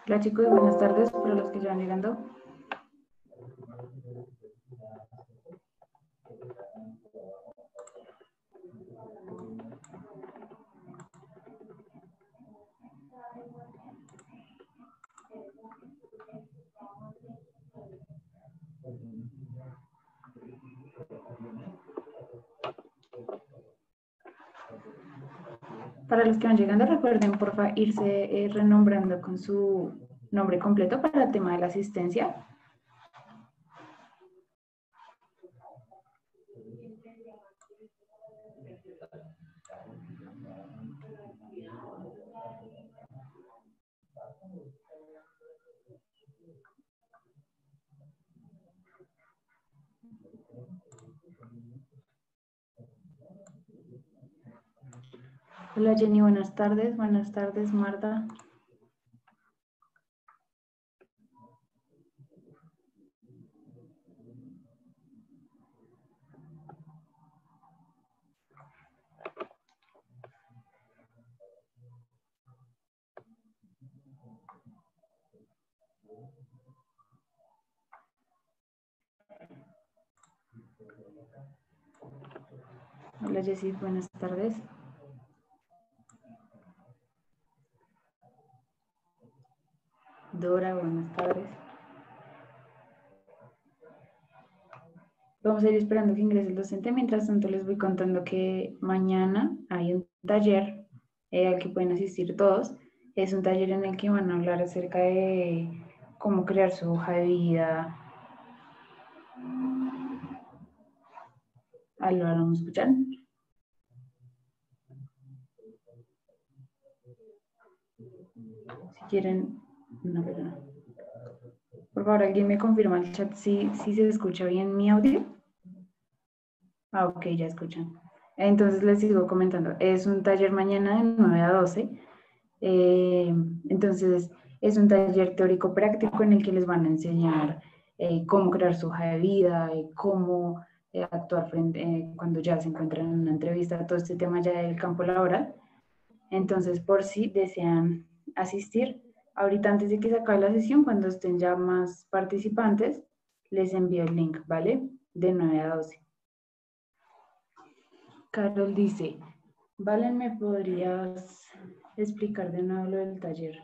Hola chicos, buenas tardes para los que ya van llegando. Para los que van llegando, recuerden porfa irse renombrando con su nombre completo para el tema de la asistencia. Hola Jenny, buenas tardes. Buenas tardes, Marta. Hola Jessy, buenas tardes. Dora, buenas tardes. Vamos a ir esperando que ingrese el docente. Mientras tanto, les voy contando que mañana hay un taller al que pueden asistir todos. Es un taller en el que van a hablar acerca de cómo crear su hoja de vida. ¿Lo vamos a escuchar? Si quieren, no, pero no. Por favor, alguien me confirma el chat si se escucha bien mi audio. Ah, ok, ya escuchan. Entonces les sigo comentando. Es un taller mañana de 9 a 12. Entonces es un taller teórico práctico en el que les van a enseñar cómo crear su hoja de vida, cómo actuar frente, cuando ya se encuentran en una entrevista, todo este tema ya del campo laboral. Entonces, por si desean asistir, ahorita antes de que se acabe la sesión, cuando estén ya más participantes, les envío el link, ¿vale? De 9 a 12. Carol dice, Valen, ¿me podrías explicar de nuevo lo del taller?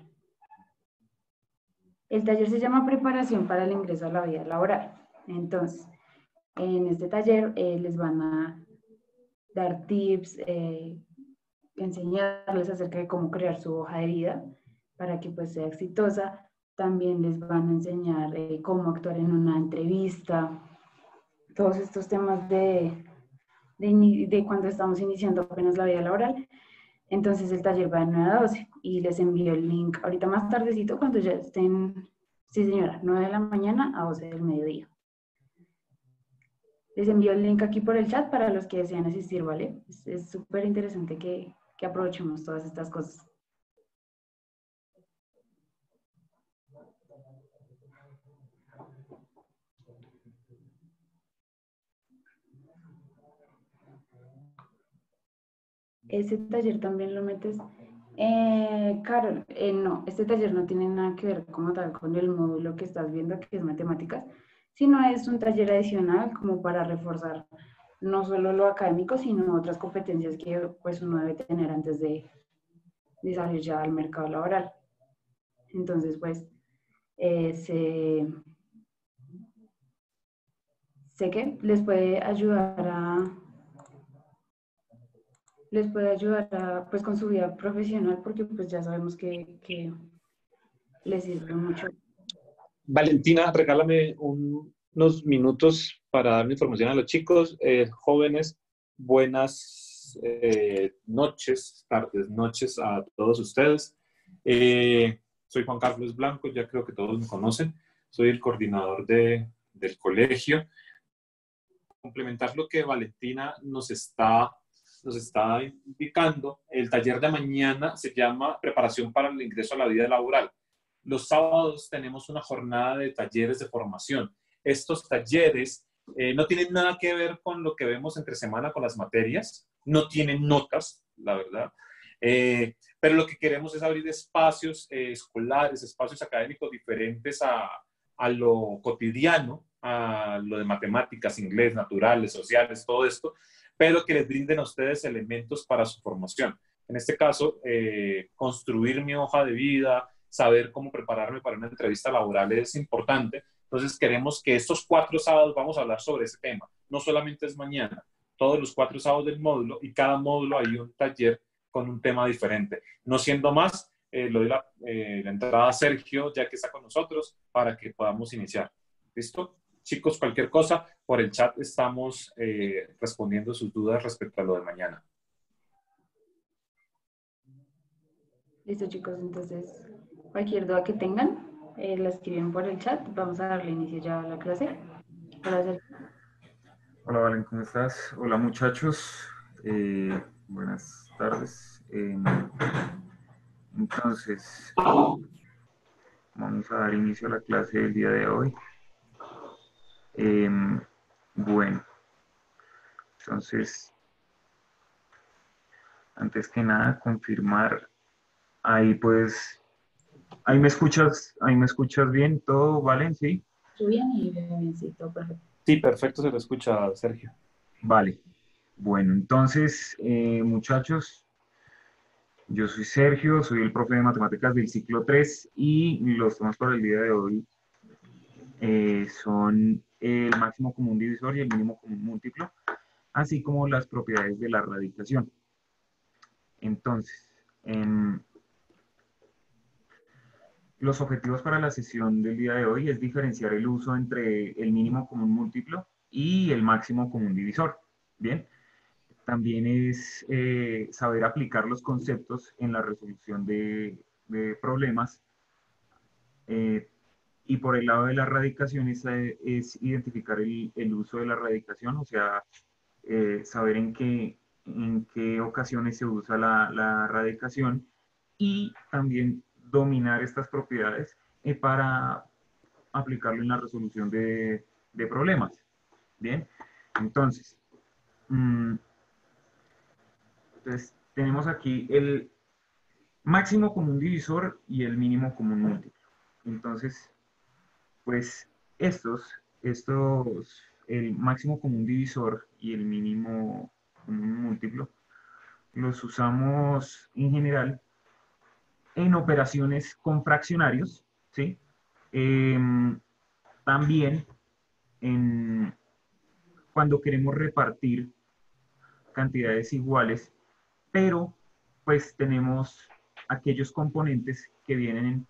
El taller se llama Preparación para el ingreso a la vida laboral. Entonces, en este taller les van a dar tips, enseñarles acerca de cómo crear su hoja de vida para que pues sea exitosa. También les van a enseñar cómo actuar en una entrevista, todos estos temas de cuando estamos iniciando apenas la vida laboral. Entonces el taller va de 9 a 12 y les envío el link ahorita más tardecito cuando ya estén, sí señora, 9 de la mañana a 12 del mediodía. Les envío el link aquí por el chat para los que desean asistir, ¿vale? Es súper interesante que aprovechemos todas estas cosas. Ese taller también lo metes Carol, no, este taller no tiene nada que ver como tal con el módulo que estás viendo, que es matemáticas, sino es un taller adicional como para reforzar no solo lo académico, sino otras competencias que pues uno debe tener antes de salir ya al mercado laboral. Entonces, pues, eh, se, sé que les puede ayudar pues con su vida profesional porque pues ya sabemos que les sirve mucho. Valentina, regálame unos minutos para dar información a los chicos. Jóvenes, buenas noches, tardes, noches a todos ustedes. Soy Juan Carlos Blanco, ya creo que todos me conocen. Soy el coordinador del colegio. Complementar lo que Valentina nos está indicando, el taller de mañana se llama Preparación para el ingreso a la vida laboral. Los sábados tenemos una jornada de talleres de formación. Estos talleres no tienen nada que ver con lo que vemos entre semana con las materias, no tienen notas, la verdad. Pero lo que queremos es abrir espacios escolares, espacios académicos diferentes a lo cotidiano, a lo de matemáticas, inglés, naturales, sociales, todo esto, pero que les brinden a ustedes elementos para su formación. En este caso, construir mi hoja de vida, saber cómo prepararme para una entrevista laboral es importante. Entonces queremos que estos 4 sábados vamos a hablar sobre ese tema. No solamente es mañana, todos los 4 sábados del módulo y cada módulo hay un taller con un tema diferente. No siendo más, le doy la entrada a Sergio, ya que está con nosotros, para que podamos iniciar. ¿Listo? Chicos, cualquier cosa, por el chat estamos respondiendo sus dudas respecto a lo de mañana. Listo, chicos, entonces cualquier duda que tengan, la escriben por el chat. Vamos a darle inicio ya a la clase. Hola, Valen, ¿cómo estás? Hola, muchachos. Buenas tardes. Entonces, vamos a dar inicio a la clase del día de hoy. Bueno, entonces, antes que nada, confirmar. Ahí pues, ahí me escuchas bien, todo, ¿valen? ¿Sí? Bien y bien, sí, todo perfecto. Sí, perfecto, se lo escucha, Sergio. Vale. Bueno, entonces, muchachos, yo soy Sergio, soy el profe de matemáticas del ciclo 3 y los temas para el día de hoy son el máximo común divisor y el mínimo común múltiplo, así como las propiedades de la radicación. Entonces, los objetivos para la sesión del día de hoy es diferenciar el uso entre el mínimo común múltiplo y el máximo común divisor. Bien, también es saber aplicar los conceptos en la resolución de problemas. Y por el lado de la radicación es identificar el uso de la radicación, o sea, saber en qué ocasiones se usa la radicación y también dominar estas propiedades para aplicarlo en la resolución de problemas. Bien, entonces, entonces, tenemos aquí el máximo común divisor y el mínimo común múltiplo. Entonces, pues el máximo común divisor y el mínimo común múltiplo, los usamos en general en operaciones con fraccionarios, ¿sí? También cuando queremos repartir cantidades iguales, pero pues tenemos aquellos componentes que vienen,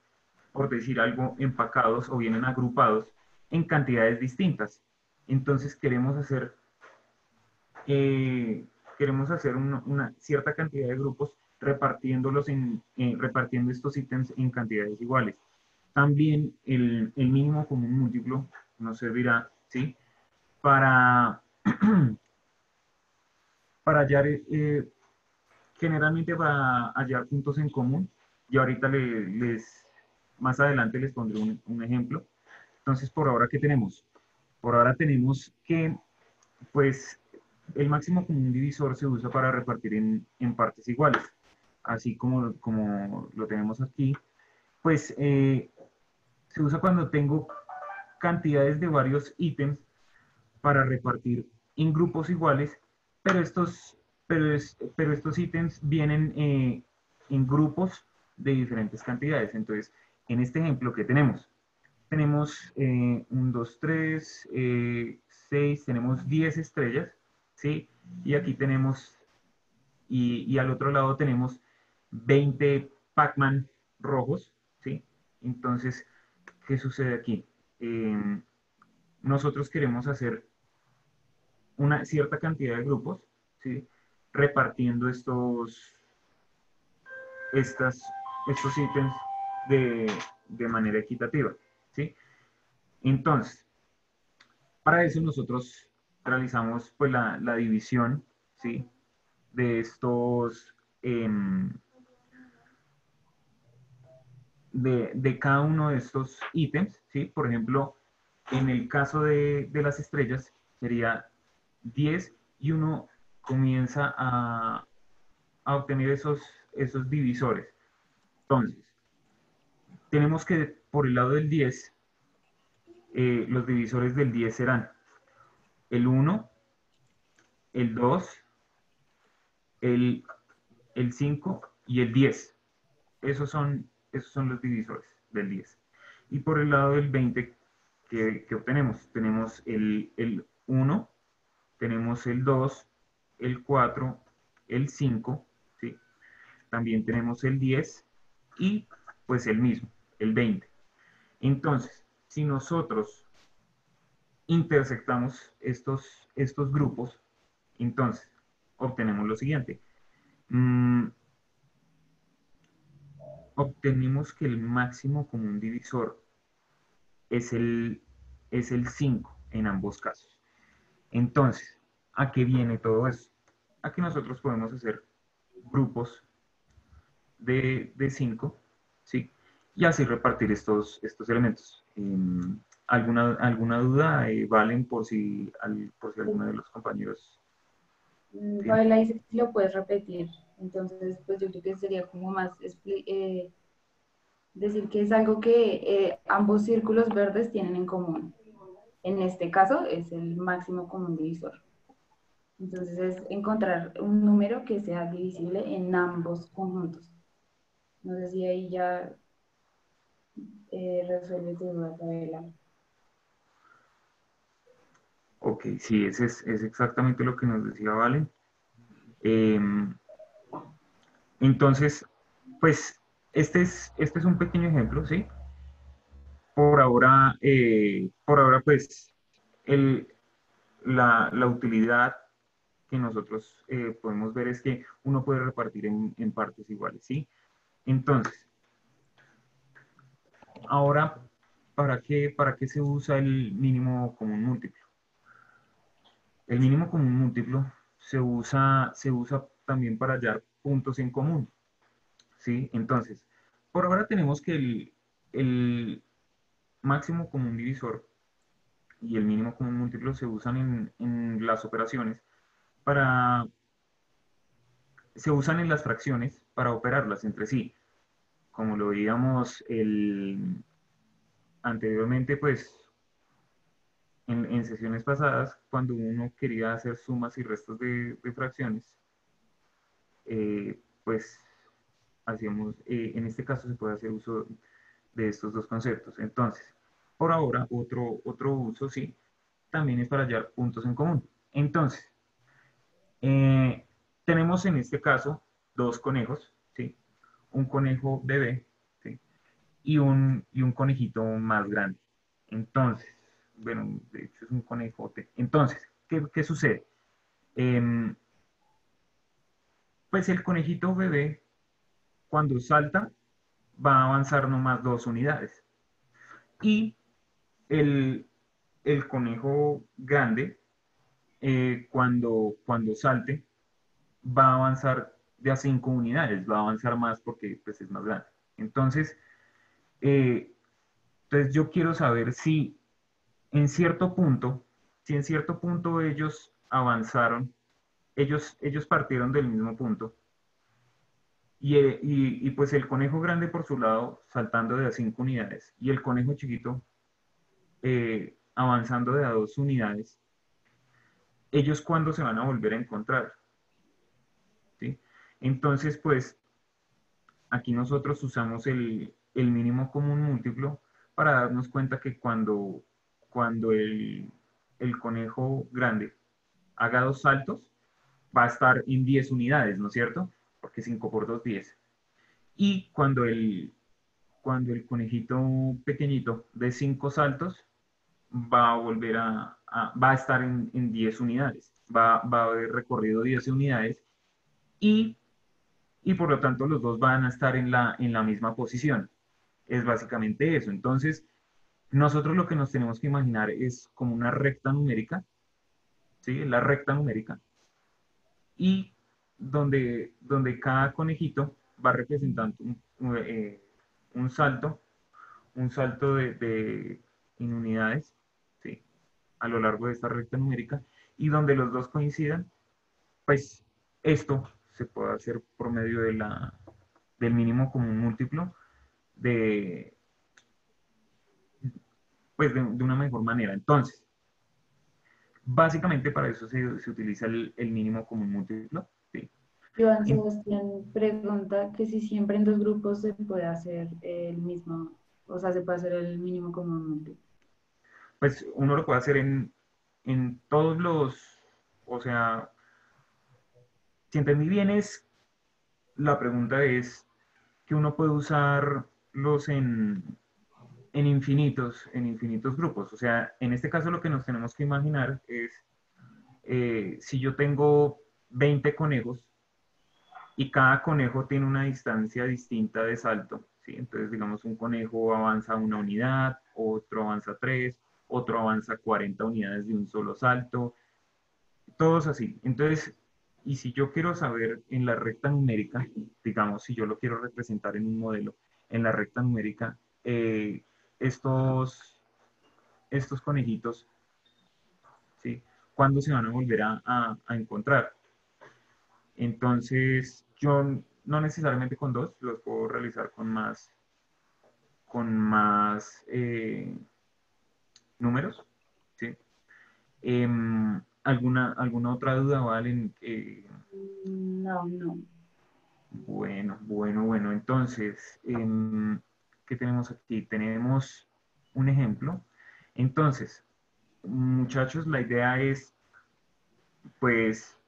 por decir algo, empacados o vienen agrupados en cantidades distintas. Entonces queremos hacer una cierta cantidad de grupos repartiendo estos ítems en cantidades iguales. También el mínimo común múltiplo nos servirá, ¿sí? Para, para hallar, generalmente para hallar puntos en común. Y ahorita más adelante les pondré un ejemplo. Entonces, por ahora, ¿qué tenemos? Por ahora tenemos que, pues, el máximo común divisor se usa para repartir en partes iguales. así como lo tenemos aquí, pues se usa cuando tengo cantidades de varios ítems para repartir en grupos iguales, pero pero estos ítems vienen en grupos de diferentes cantidades. Entonces, en este ejemplo que tenemos, tenemos 1, 2, 3, 6, tenemos 10 estrellas, ¿sí? Y aquí tenemos, y al otro lado tenemos 20 Pac-Man rojos, ¿sí? Entonces, ¿qué sucede aquí? Nosotros queremos hacer una cierta cantidad de grupos, ¿sí? Repartiendo estas, estos ítems de manera equitativa, ¿sí? Entonces, para eso nosotros realizamos pues la división, ¿sí? De estos, de cada uno de estos ítems, ¿sí? Por ejemplo, en el caso de las estrellas sería 10 y uno comienza a obtener esos divisores. Entonces, tenemos que por el lado del 10, los divisores del 10 serán el 1, el 2, el, el 5 y el 10. Esos son los divisores del 10. Y por el lado del 20, que obtenemos? Tenemos el 1, tenemos el 2, el 4, el 5, ¿sí? También tenemos el 10 y pues el mismo, el 20. Entonces, si nosotros intersectamos estos grupos, entonces obtenemos lo siguiente. Obtenemos que el máximo común divisor es el 5 en ambos casos. Entonces, ¿a qué viene todo eso? A que nosotros podemos hacer grupos de 5, ¿sí? Y así repartir estos elementos. ¿Alguna duda, Valen, por si alguno de los compañeros tiene? Paula dice que lo puedes repetir. Entonces, pues yo creo que sería como más decir que es algo que ambos círculos verdes tienen en común. En este caso es el máximo común divisor. Entonces es encontrar un número que sea divisible en ambos conjuntos. No sé si ahí ya resuelve tu duda, Paula. Ok, sí, ese es exactamente lo que nos decía Valen. Entonces, pues este es un pequeño ejemplo, ¿sí? Por ahora pues, el, la utilidad que nosotros podemos ver es que uno puede repartir en partes iguales, ¿sí? Entonces, ahora, para qué se usa el mínimo común múltiplo? El mínimo común múltiplo se usa también para hallar puntos en común, ¿sí? Entonces, por ahora tenemos que el máximo común divisor y el mínimo común múltiplo se usan en las operaciones para, se usan en las fracciones para operarlas entre sí. Como lo veíamos anteriormente, pues en sesiones pasadas, cuando uno quería hacer sumas y restos de fracciones, pues hacíamos, en este caso se puede hacer uso de estos dos conceptos. Entonces, por ahora, otro uso, sí, también es para hallar puntos en común. Entonces, tenemos en este caso dos conejos, ¿sí? Un conejo bebé, ¿sí? Y un conejito más grande. Entonces, bueno, de hecho es un conejote. Entonces, ¿qué sucede? Em, pues el conejito bebé, cuando salta, va a avanzar nomás 2 unidades. Y el, el conejo grande, cuando salte, va a avanzar de a 5 unidades, va a avanzar más porque pues, es más grande. Entonces, eh, entonces yo quiero saber en cierto punto, si en cierto punto ellos avanzaron, ellos partieron del mismo punto, Y pues el conejo grande por su lado saltando de a 5 unidades y el conejo chiquito avanzando de a 2 unidades, ellos cuándo se van a volver a encontrar, ¿sí? Entonces, pues aquí nosotros usamos el mínimo común múltiplo para darnos cuenta que cuando el conejo grande haga 2 saltos, va a estar en 10 unidades, ¿no es cierto? Porque 5 por 2, 10. Y cuando el conejito pequeñito de 5 saltos, va a volver va a estar en 10 unidades. Va a haber recorrido 10 unidades y, y por lo tanto los dos van a estar en la misma posición. Es básicamente eso. Entonces, nosotros lo que nos tenemos que imaginar es como una recta numérica, ¿sí? La recta numérica. Y donde cada conejito va representando un salto, en unidades, ¿sí? A lo largo de esta recta numérica, y donde los dos coincidan, pues esto se puede hacer por medio del mínimo común múltiplo de, pues de una mejor manera. Entonces, básicamente para eso se utiliza el mínimo común múltiplo, ¿sí? Joan Sebastián pregunta que si siempre en dos grupos se puede hacer el mismo, o sea, se puede hacer el mínimo común múltiplo. Pues uno lo puede hacer en todos o sea, si entendí bien la pregunta es que uno puede usarlos en infinitos grupos. O sea, en este caso lo que nos tenemos que imaginar es, si yo tengo 20 conejos y cada conejo tiene una distancia distinta de salto, ¿sí? Entonces, digamos, un conejo avanza 1 unidad, otro avanza 3, otro avanza 40 unidades de un solo salto, todos así. Entonces, y si yo quiero saber en la recta numérica, digamos, si yo lo quiero representar en un modelo, en la recta numérica, estos conejitos, ¿sí? ¿Cuándo se van a volver a encontrar? Entonces, yo no necesariamente con dos, los puedo realizar con más números, ¿sí? ¿Alguna otra duda, Valen? No, no. Bueno. Entonces, ¿qué tenemos aquí? Tenemos un ejemplo. Entonces, muchachos, la idea es, pues,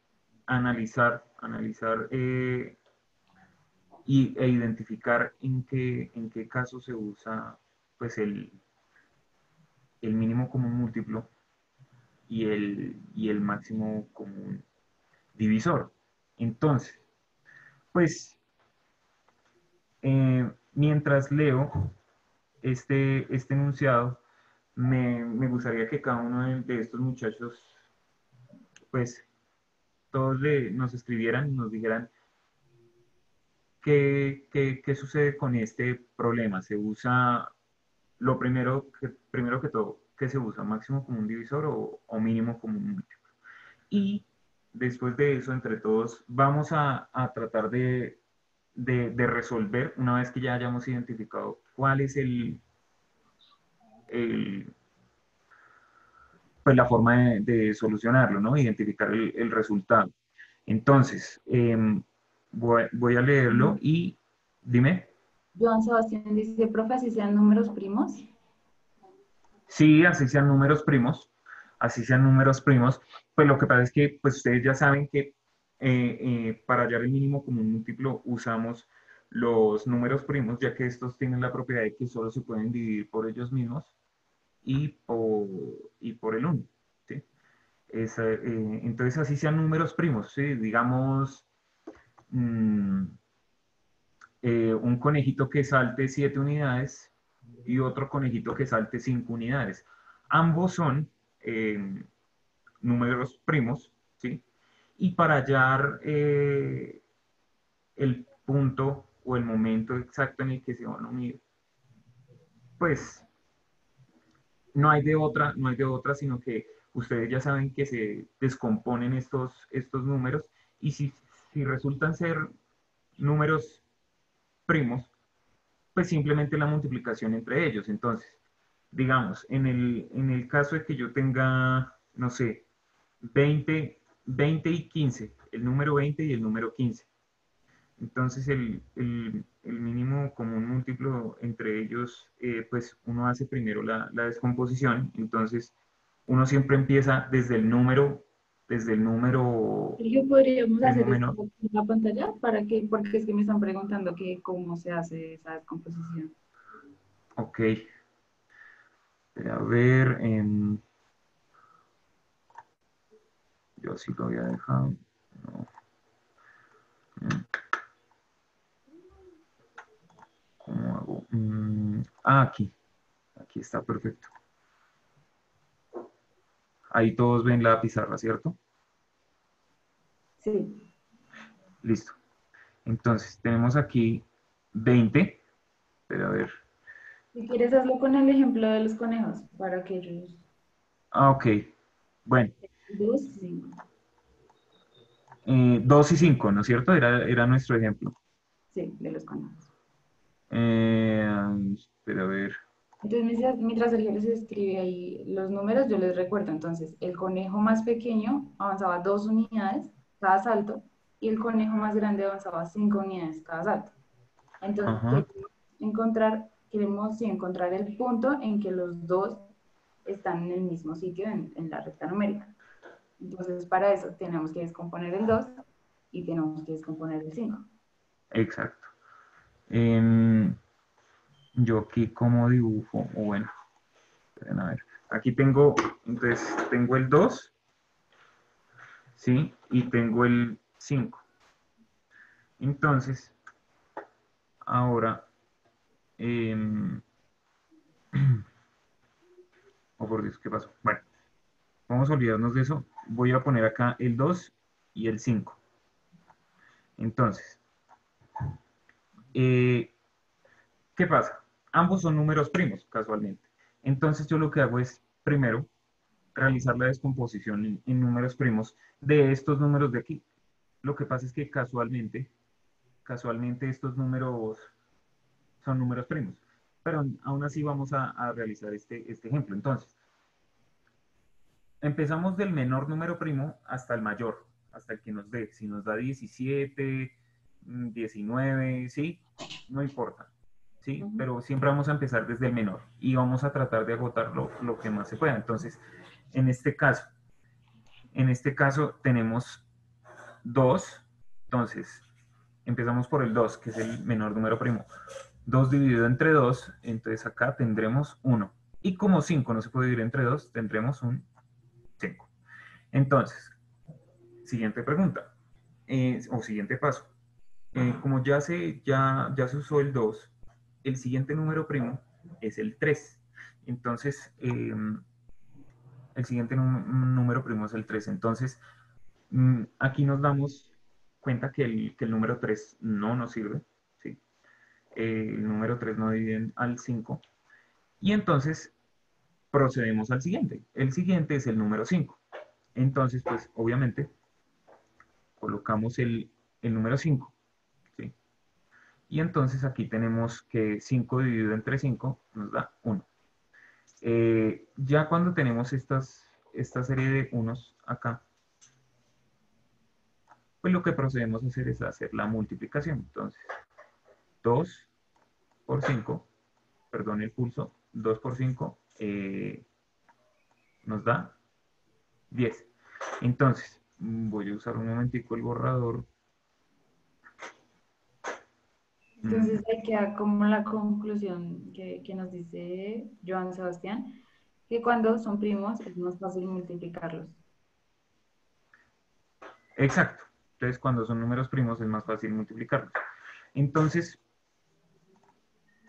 analizar e identificar en qué caso se usa, pues, el mínimo común múltiplo y el máximo común divisor. Entonces, pues, mientras leo este enunciado, me gustaría que cada uno de estos muchachos, pues, todos nos escribieran y nos dijeran qué sucede con este problema. Se usa, primero que todo, ¿qué se usa? ¿Máximo común divisor o mínimo común múltiplo? Y después de eso, entre todos, vamos a tratar de resolver, una vez que ya hayamos identificado cuál es pues la forma de solucionarlo, ¿no? Identificar el resultado. Entonces, voy a leerlo y dime. Joan Sebastián dice, profe, si sean números primos. Sí, así sean números primos, pues lo que pasa es que pues ustedes ya saben que para hallar el mínimo común múltiplo usamos los números primos, ya que estos tienen la propiedad de que solo se pueden dividir por ellos mismos y por el 1, ¿sí? Entonces así sean números primos, ¿sí? Digamos, mm, un conejito que salte 7 unidades y otro conejito que salte 5 unidades. Ambos son números primos, ¿sí? Y para hallar el punto o el momento exacto en el que se van a unir, pues no hay de otra, sino que ustedes ya saben que se descomponen estos números y si resultan ser números primos, pues simplemente la multiplicación entre ellos. Entonces, digamos, en el caso de que yo tenga, no sé, 20 y 15, el número 20 y el número 15. Entonces, el mínimo común múltiplo entre ellos, pues uno hace primero la descomposición. Entonces, uno siempre empieza desde el número Sergio, ¿podríamos primo hacer esto menor. en la pantalla? ¿Para qué? Porque es que me están preguntando que cómo se hace esa descomposición. Ok, a ver, yo sí lo había dejado. No. ¿Cómo hago? Aquí está perfecto. Ahí todos ven la pizarra, ¿cierto? Sí. Listo. Entonces, tenemos aquí 20, pero a ver. Si quieres, hazlo con el ejemplo de los conejos, para que ellos... Ok, bueno, 2, 5. 2 y 5, ¿no es cierto? Era nuestro ejemplo. Sí, de los conejos. Pero a ver. Entonces, mientras Sergio les escribe ahí los números, yo les recuerdo. Entonces, el conejo más pequeño avanzaba 2 unidades cada salto y el conejo más grande avanzaba 5 unidades cada salto. Entonces, Ajá, queremos sí, encontrar el punto en que los dos están en el mismo sitio en la recta numérica. Entonces, para eso tenemos que descomponer el 2 y tenemos que descomponer el 5. exacto. Yo aquí como dibujo, o bueno, esperen a ver. Aquí tengo, entonces, tengo el 2, ¿sí? Y tengo el 5. Entonces, ahora, oh por Dios, ¿qué pasó? Bueno, vamos a olvidarnos de eso. Voy a poner acá el 2 y el 5. Entonces, eh, ¿qué pasa? Ambos son números primos, casualmente. Entonces yo lo que hago es, primero, realizar la descomposición en números primos de estos números de aquí. Lo que pasa es que casualmente estos números son números primos. Pero aún así vamos a realizar este ejemplo. Entonces, empezamos del menor número primo hasta el mayor, hasta el que nos dé. Si nos da 17, 19, ¿sí? No importa, ¿sí? Pero siempre vamos a empezar desde el menor y vamos a tratar de agotar lo que más se pueda. Entonces, en este caso, tenemos 2. Entonces, empezamos por el 2, que es el menor número primo. 2 dividido entre 2, entonces acá tendremos 1. Y como 5 no se puede dividir entre 2, tendremos un 5. Entonces, siguiente pregunta, o siguiente paso. Como ya se usó el 2, el siguiente número primo es el 3. Entonces, el siguiente número primo es el 3. Entonces, aquí nos damos cuenta que el número 3 no nos sirve, ¿sí? El número 3 no divide al 5. Y entonces procedemos al siguiente. El siguiente es el número 5. Entonces, pues obviamente, colocamos el número 5, ¿sí? Y entonces aquí tenemos que 5 dividido entre 5 nos da 1. Ya cuando tenemos esta serie de unos acá, pues lo que procedemos a hacer es hacer la multiplicación. Entonces, 2 por 5, perdón el pulso, 2 por 5 nos da 10. Entonces, voy a usar un momentico el borrador. Entonces ahí queda como la conclusión que nos dice Joan Sebastián, que cuando son primos es más fácil multiplicarlos. Exacto. Entonces, cuando son números primos es más fácil multiplicarlos. Entonces,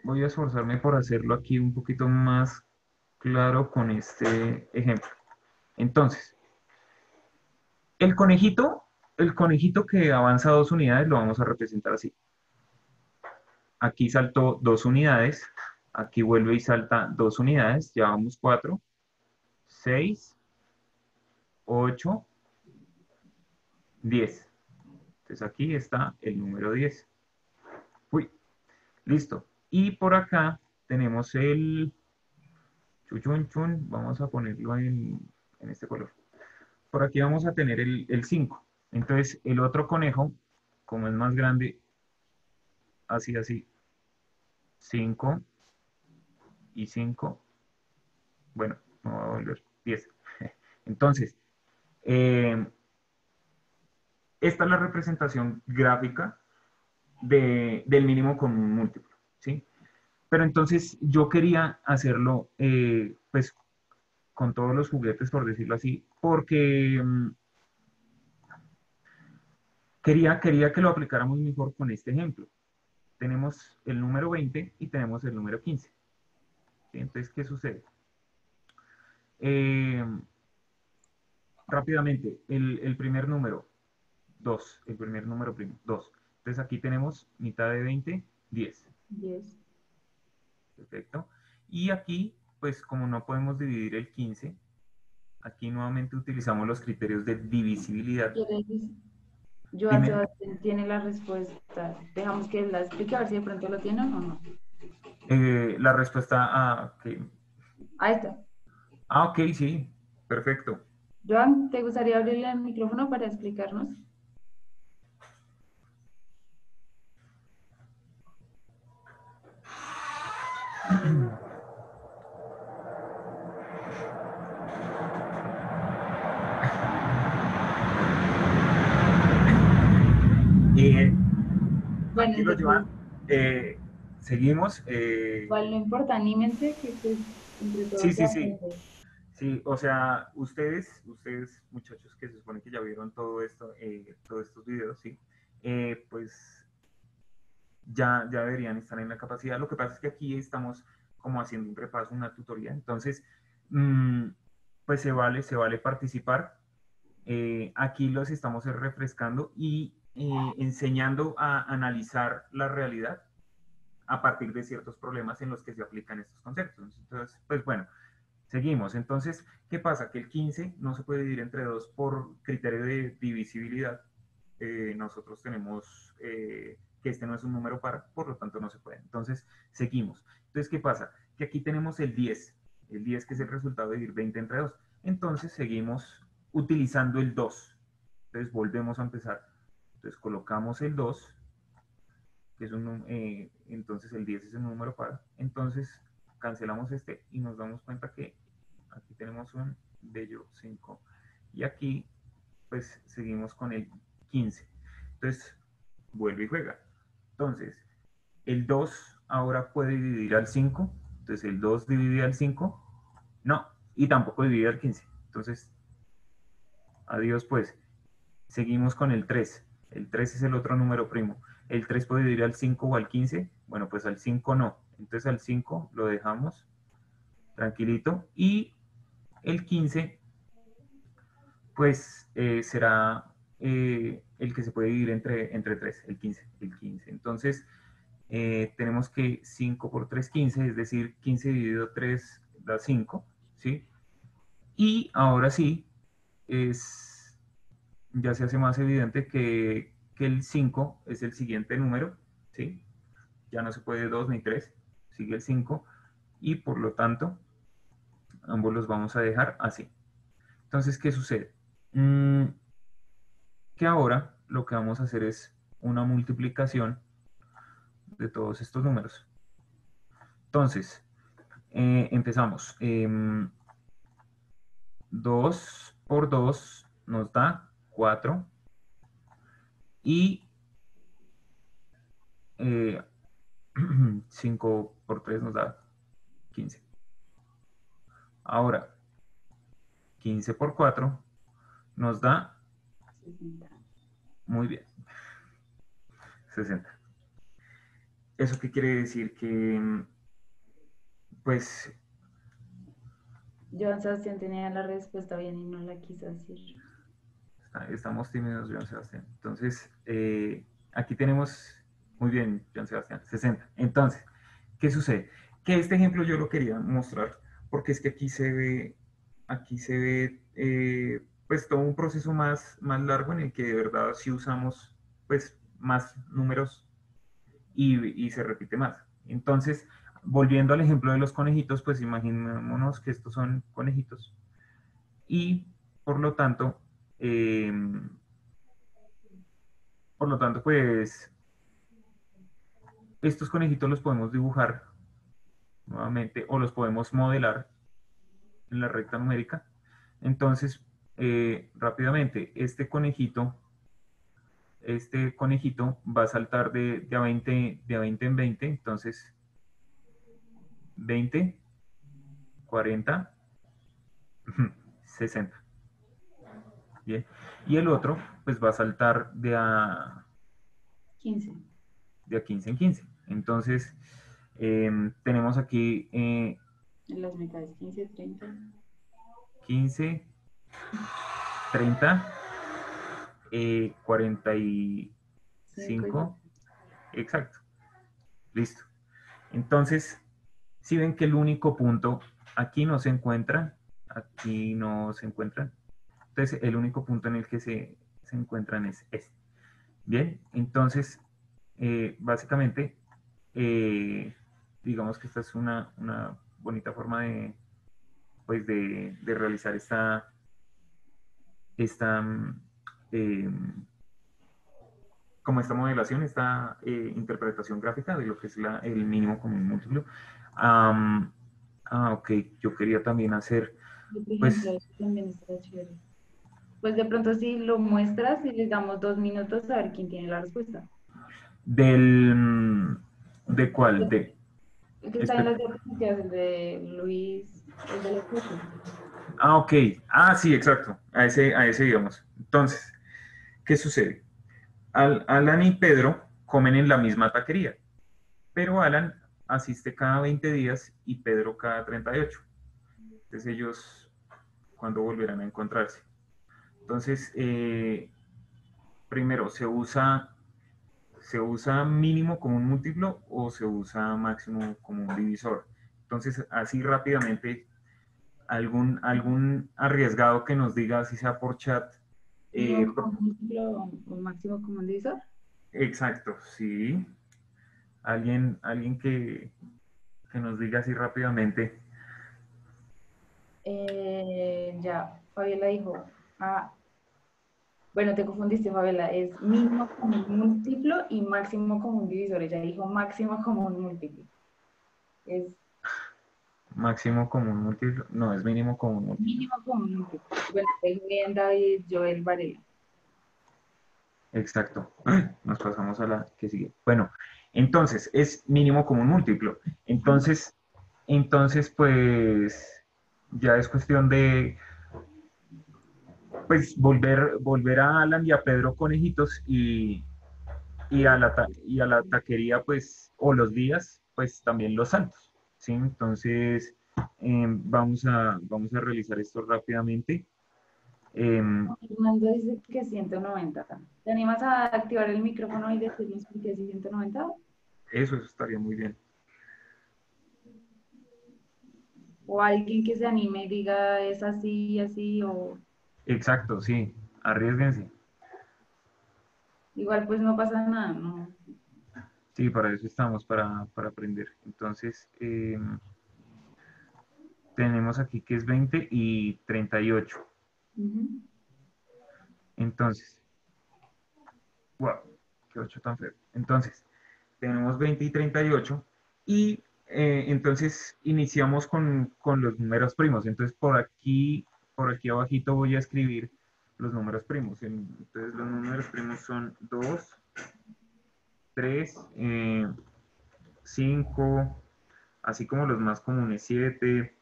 voy a esforzarme por hacerlo aquí un poquito más claro con este ejemplo. Entonces, el conejito, el conejito que avanza 2 unidades lo vamos a representar así. Aquí saltó 2 unidades, aquí vuelve y salta 2 unidades, ya vamos 4, 6, 8, 10. Entonces aquí está el número 10. Uy, Listo. Y por acá tenemos el chuchun chun, vamos a ponerlo en este color. Por aquí vamos a tener el 5. Entonces, el otro conejo, como es más grande, así, 5 y 5. Bueno, me va a volver 10. Entonces, eh, esta es la representación gráfica del mínimo común múltiplo, ¿sí? Pero entonces yo quería hacerlo, pues, con todos los juguetes, por decirlo así, porque quería que lo aplicáramos mejor con este ejemplo. Tenemos el número 20 y tenemos el número 15. ¿Sí? Entonces, ¿qué sucede? Eh, rápidamente, el primer número, 2, el primer número primo, 2. Entonces aquí tenemos mitad de 20, 10. 10. Perfecto. Y aquí, pues como no podemos dividir el 15, aquí nuevamente utilizamos los criterios de divisibilidad. Joan Dime. Sebastián tiene la respuesta. Dejamos que él la explique a ver si de pronto lo tiene o no. La respuesta a... Ahí está. Ah, ok, sí. Perfecto. Joan, ¿te gustaría abrirle el micrófono para explicarnos? Bueno, Tranquilo, entonces, Joan. Seguimos. igual no importa, anímense que pues, entre Sí, todos se sí, sí. aprende. Sí, o sea, ustedes muchachos que se supone que ya vieron todo esto, todos estos videos, sí, pues ya deberían estar en la capacidad. Lo que pasa es que aquí estamos como haciendo un repaso, una tutoría, entonces, mm, pues se vale participar. Aquí los estamos refrescando y enseñando a analizar la realidad a partir de ciertos problemas en los que se aplican estos conceptos. Entonces, pues bueno, seguimos. Entonces, ¿qué pasa? Que el 15 no se puede dividir entre 2 por criterio de divisibilidad. Nosotros tenemos que este no es un número par, por lo tanto no se puede. Entonces, seguimos. Entonces, ¿qué pasa? Que aquí tenemos el 10 que es el resultado de dividir 20 entre 2. Entonces, seguimos utilizando el 2. Entonces, volvemos a empezar. Entonces, colocamos el 2, que es entonces el 10 es un número par. Entonces, cancelamos este y nos damos cuenta que aquí tenemos un bello 5. Y aquí, pues, seguimos con el 15. Entonces, vuelve y juega. Entonces, el 2 ahora puede dividir al 5. Entonces, el 2 divide al 5. No, y tampoco divide al 15. Entonces, adiós, pues. Seguimos con el 3. El 3 es el otro número primo. ¿El 3 puede dividir al 5 o al 15? Bueno, pues al 5 no. Entonces al 5 lo dejamos tranquilito. Y el 15, pues será el que se puede dividir entre 3, el 15. Entonces tenemos que 5 por 3, 15, es decir, 15 dividido 3 da 5, ¿sí? Y ahora sí, ya se hace más evidente que el 5 es el siguiente número, ¿sí? Ya no se puede 2 ni 3, sigue el 5 y por lo tanto ambos los vamos a dejar así. Entonces, ¿qué sucede? Que ahora lo que vamos a hacer es una multiplicación de todos estos números. Entonces, empezamos. 2 por 2 nos da 4 y 5 por 3 nos da 15. Ahora, 15 por 4 nos da, 60. muy bien, 60. ¿Eso qué quiere decir? Que, pues, Joan Sebastián tenía la respuesta bien y no la quiso decir. estamos tímidos, Joan Sebastián. Entonces, aquí tenemos, muy bien, Joan Sebastián, 60. Entonces, ¿qué sucede? Que este ejemplo yo lo quería mostrar porque es que aquí se ve, pues todo un proceso más largo en el que de verdad sí usamos, pues, más números y se repite más. Entonces, volviendo al ejemplo de los conejitos, pues imaginémonos que estos son conejitos y por lo tanto, pues estos conejitos los podemos dibujar nuevamente o los podemos modelar en la recta numérica. Entonces, rápidamente, este conejito va a saltar de a 20 en 20, entonces 20, 40, 60. Bien. Y el otro, pues va a saltar de a 15. De a 15 en 15. Entonces, tenemos aquí En las mitades, 15, 30. 15, 30, 45. Exacto. Listo. Entonces, si ven que el único punto aquí no se encuentra, aquí no se encuentran. Entonces, el único punto en el que se encuentran es este. Bien, entonces, básicamente, digamos que esta es una bonita forma de, pues de realizar esta eh, como esta modelación, esta interpretación gráfica de lo que es el mínimo común múltiplo. Ok, yo quería también hacer, Por ejemplo, pues, eso también está chévere. Pues de pronto si lo muestras y les damos 2 minutos a ver quién tiene la respuesta. ¿de cuál? El que está en Este, las diapositivas, el de Luis, el de los fotos. ok, sí, exacto, a ese íbamos. Entonces, ¿qué sucede? Alan y Pedro comen en la misma taquería, pero Alan asiste cada 20 días y Pedro cada 38. Entonces ellos, ¿cuándo volverán a encontrarse? Entonces, primero, ¿se usa mínimo como un múltiplo o se usa máximo como un divisor? Entonces, así rápidamente, algún arriesgado que nos diga, si sea por chat. Mínimo común múltiplo o máximo común divisor. Exacto, sí. Alguien que nos diga así rápidamente. Ya, Fabiola dijo, bueno, te confundiste, Fabiola, es mínimo común múltiplo y máximo común divisor. Ella dijo máximo común múltiplo. Es Máximo común múltiplo. No, es mínimo común múltiplo. mínimo común múltiplo. Bueno, te bien David Joel Varela. Exacto. Nos pasamos a la que sigue. Bueno, entonces es mínimo común múltiplo. Entonces, pues ya es cuestión de pues volver a Alan y a Pedro Conejitos y a la taquería, pues, o los días, pues también los santos. ¿Sí? Entonces, vamos a realizar esto rápidamente. Fernando dice que 190. ¿Te animas a activar el micrófono y decirnos por qué es 190? Eso estaría muy bien. O alguien que se anime y diga es así, así, o Exacto, sí. Arriesguense. igual pues no pasa nada, ¿no? Sí, para eso estamos, para aprender. Entonces, tenemos aquí que es 20 y 38. Entonces, wow, qué 8 tan feo. Entonces, tenemos 20 y 38 y entonces iniciamos con los números primos. Entonces, por aquí abajito voy a escribir los números primos. Entonces, los números primos son 2, 3, 5, así como los más comunes, 7.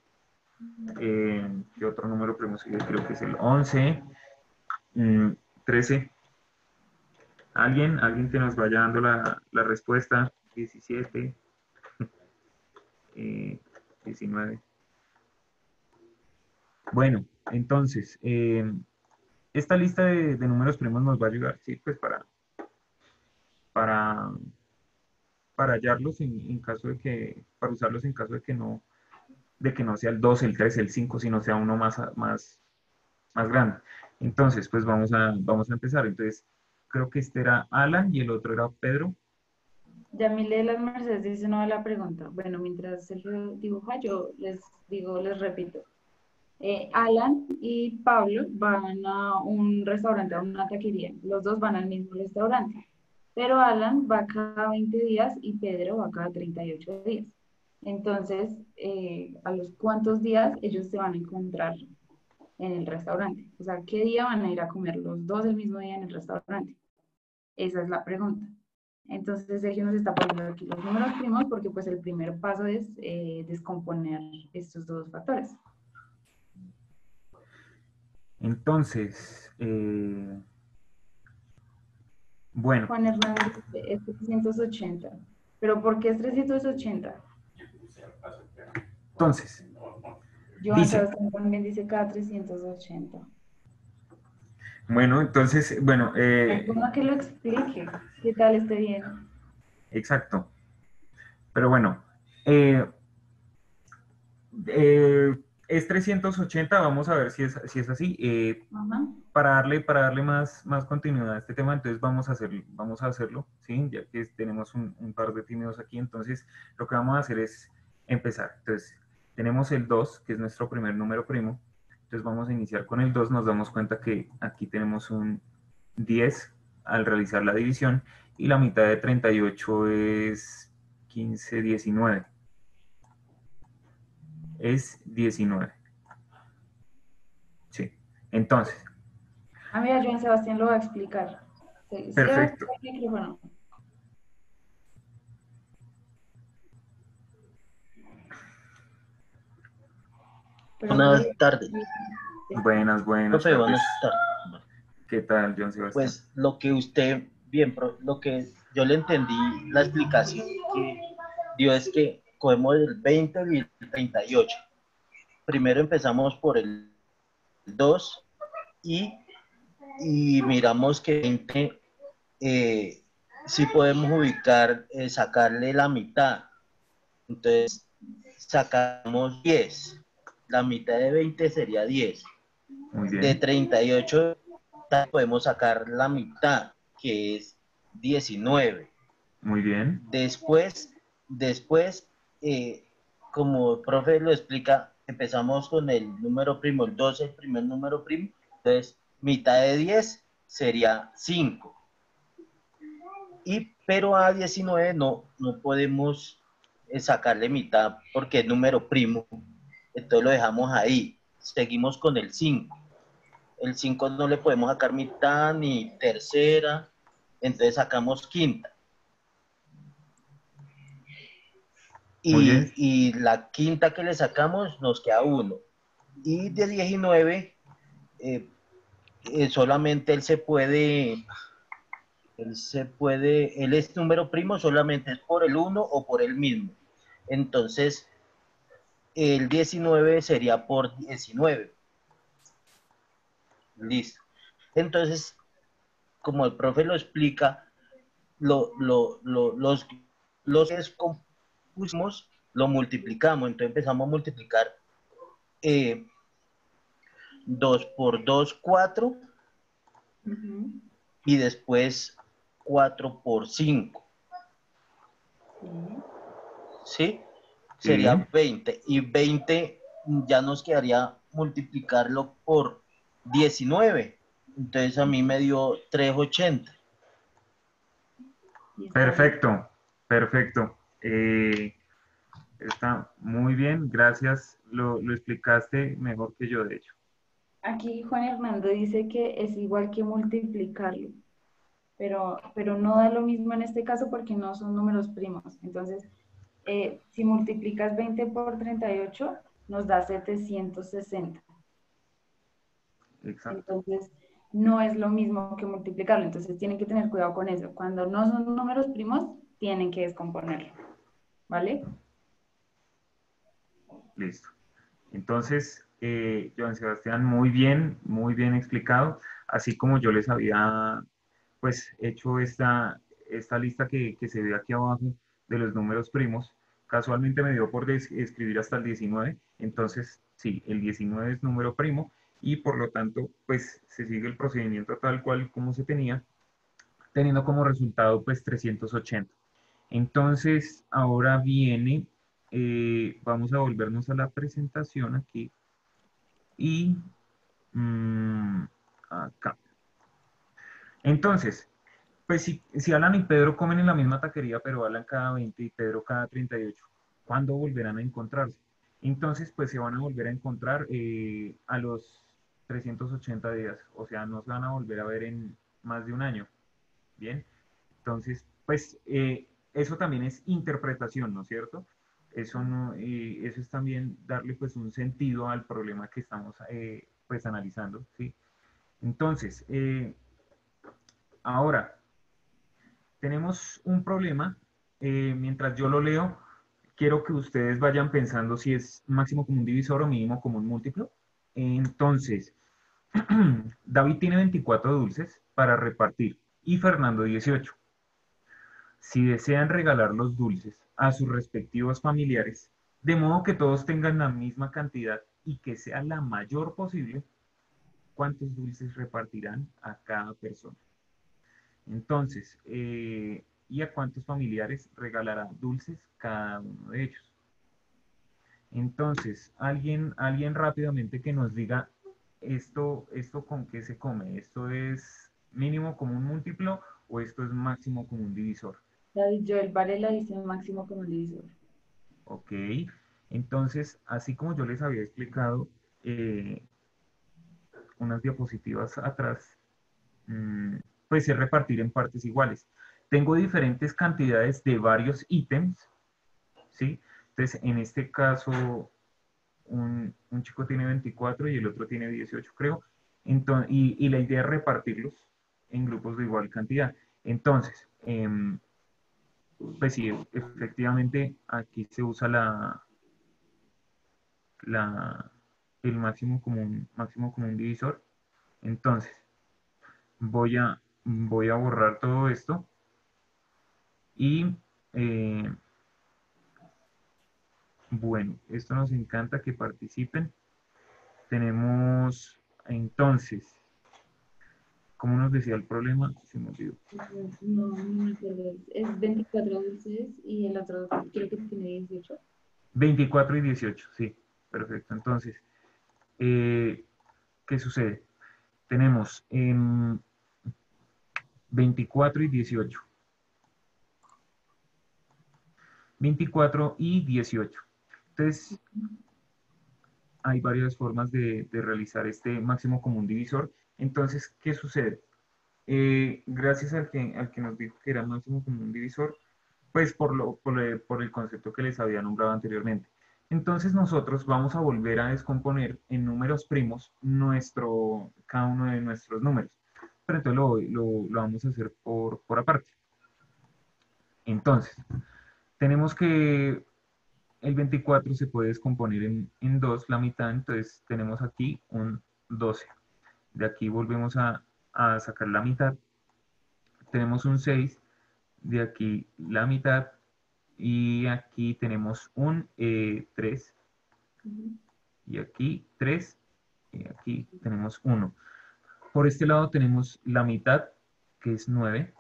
¿Qué otro número primo sigue? Creo que es el 11, 13. ¿Alguien que nos vaya dando la respuesta? 17, 19. Bueno, entonces, esta lista de números primos nos va a ayudar, ¿sí? Pues para, para hallarlos en caso de para usarlos en caso de que no sea el 2, el 3, el 5, sino sea uno más grande. Entonces, pues vamos a empezar. Entonces, creo que este era Alan y el otro era Pedro. Yamile de las Mercedes dice no a la pregunta. Bueno, mientras Sergio dibuja, yo les digo, les repito. Alan y Pablo van a un restaurante, a una taquería. Los dos van al mismo restaurante. Pero Alan va cada 20 días y Pedro va cada 38 días. Entonces, ¿a los cuántos días ellos se van a encontrar en el restaurante? O sea, ¿qué día van a ir a comer los dos el mismo día en el restaurante? Esa es la pregunta. Entonces, Sergio nos está poniendo aquí los números primos porque pues el primer paso es descomponer estos dos factores. Entonces, bueno, Juan Hernández es 380. ¿Pero por qué es 380? entonces, Joan dice, Sebastián también dice cada 380. bueno, entonces, bueno, ¿Alguna que lo explique? ¿Qué tal esté bien? exacto. Pero bueno, eh, eh, es 380, vamos a ver si es así. Ajá. Para darle más continuidad a este tema, entonces vamos a hacerlo, ¿sí? Ya que tenemos un par de tímidos aquí, entonces lo que vamos a hacer es empezar. Entonces, tenemos el 2, que es nuestro primer número primo. Entonces vamos a iniciar con el 2, nos damos cuenta que aquí tenemos un 10 al realizar la división y la mitad de 38 es 15, 19. Es 19. Sí. Entonces, Mira, Joan Sebastián lo va a explicar. Cierra perfecto. el micrófono. Pero Buenas entonces, tardes, Buenas profe, tardes. buenas tardes. ¿Qué tal, John Sebastián? Pues lo que usted, bien, lo que yo le entendí, la explicación que dio es que cogemos el 20 y el 38. Primero empezamos por el 2 y, y miramos que 20, sí podemos ubicar, sacarle la mitad. Entonces, sacamos 10. La mitad de 20 sería 10. Muy De bien, 38 podemos sacar la mitad, que es 19. muy bien. Después, como el profe lo explica, empezamos con el número primo, el 12, el primer número primo. Entonces, mitad de 10 sería 5. Pero a 19 no podemos sacarle mitad porque es número primo. Entonces lo dejamos ahí. Seguimos con el 5. El 5 no le podemos sacar mitad ni tercera, entonces sacamos quinta. Muy bien. Y la quinta que le sacamos nos queda 1. Y de 19, solamente él es número primo, solamente es por el 1 o por el mismo. Entonces, el 19 sería por 19. Listo. Entonces, como el profe lo explica, los que pusimos, lo multiplicamos. Entonces empezamos a multiplicar 2 por 2, 4, y después 4 por 5. ¿Sí? Sería Sí, 20. Y 20 ya nos quedaría multiplicarlo por 19. Entonces a mí me dio 380. perfecto, perfecto. Está muy bien, gracias. Lo explicaste mejor que yo, de hecho. Aquí Juan Hernando dice que es igual que multiplicarlo, pero no da lo mismo en este caso porque no son números primos. Entonces, si multiplicas 20 por 38, nos da 760. Exacto. Entonces, no es lo mismo que multiplicarlo. Entonces, tienen que tener cuidado con eso. Cuando no son números primos, tienen que descomponerlo. ¿Vale? Listo. Entonces, Joan Sebastián, muy bien explicado. Así como yo les había, pues, hecho esta lista que se ve aquí abajo de los números primos, casualmente me dio por escribir hasta el 19. Entonces, sí, el 19 es número primo y por lo tanto, pues, se sigue el procedimiento tal cual como se tenía, teniendo como resultado, pues, 380. Entonces, ahora viene, vamos a volvernos a la presentación aquí y acá. Entonces, pues si Alan y Pedro comen en la misma taquería, pero Alan cada 20 y Pedro cada 38, ¿cuándo volverán a encontrarse? Entonces, pues se van a volver a encontrar a los 380 días, o sea, no se van a volver a ver en más de un año, ¿bien? Entonces, pues eso también es interpretación, ¿no es cierto? Eso, no, eso es también darle pues un sentido al problema que estamos pues analizando, ¿sí? Entonces, ahora, tenemos un problema. Mientras yo lo leo, quiero que ustedes vayan pensando si es máximo común divisor o mínimo común múltiplo. Entonces, David tiene 24 dulces para repartir y Fernando 18. Si desean regalar los dulces a sus respectivos familiares, de modo que todos tengan la misma cantidad y que sea la mayor posible, ¿cuántos dulces repartirán a cada persona? Entonces, ¿y a cuántos familiares regalará dulces cada uno de ellos? Entonces, alguien rápidamente que nos diga esto con qué se come. ¿Esto es mínimo común múltiplo o esto es máximo común divisor? David Joel Varela dice máximo común divisor. Ok. Entonces, así como yo les había explicado unas diapositivas atrás, pues es repartir en partes iguales. Tengo diferentes cantidades de varios ítems, ¿sí? Entonces, en este caso, un chico tiene 24 y el otro tiene 18, creo. Entonces, y la idea es repartirlos en grupos de igual cantidad. Entonces, pues sí, efectivamente, aquí se usa el máximo común divisor. Entonces, voy a borrar todo esto y bueno, esto nos encanta que participen. Tenemos entonces, ¿cómo nos decía el problema? Se me olvidó. No, no me acuerdo. Es 24 dulces y el otro creo que tiene 18. 24 y 18, sí, perfecto. Entonces, ¿qué sucede? Tenemos 24 y 18. 24 y 18. Entonces, hay varias formas de realizar este máximo común divisor. Entonces, ¿qué sucede? Gracias al que nos dijo que era máximo común divisor, pues por el concepto que les había nombrado anteriormente. Entonces nosotros vamos a volver a descomponer en números primos cada uno de nuestros números. Pero entonces lo vamos a hacer por aparte. Entonces, tenemos que el 24 se puede descomponer en dos, la mitad, entonces tenemos aquí un 12. De aquí volvemos a sacar la mitad. Tenemos un 6, de aquí la mitad, y aquí tenemos un 3, y aquí 3, y aquí tenemos 1. Por este lado tenemos la mitad, que es 9.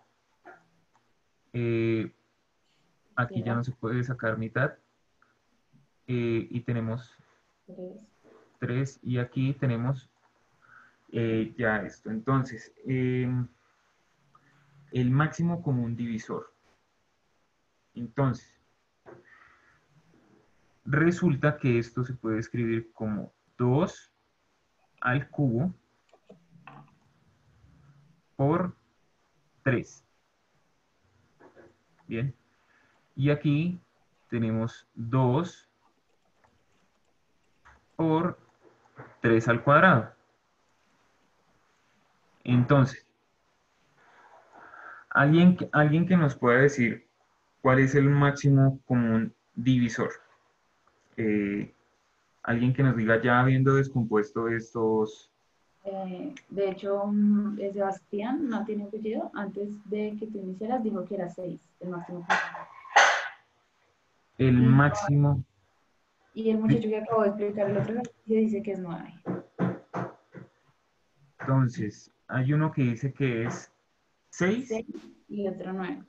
Aquí ya no se puede sacar mitad, y tenemos 3, y aquí tenemos ya esto. Entonces, el máximo común divisor. Entonces, resulta que esto se puede escribir como 2 al cubo por 3. Bien. Y aquí tenemos 2 por 3 al cuadrado. Entonces, alguien que nos pueda decir cuál es el máximo común divisor. Eh, alguien que nos diga ya habiendo descompuesto estos. De hecho, Sebastián no tiene apellido. Antes de que tú iniciaras, dijo que era 6, el máximo. El máximo. Y el muchacho que acabo de explicar el otro dice que es 9. Entonces, hay uno que dice que es 6 y el otro 9.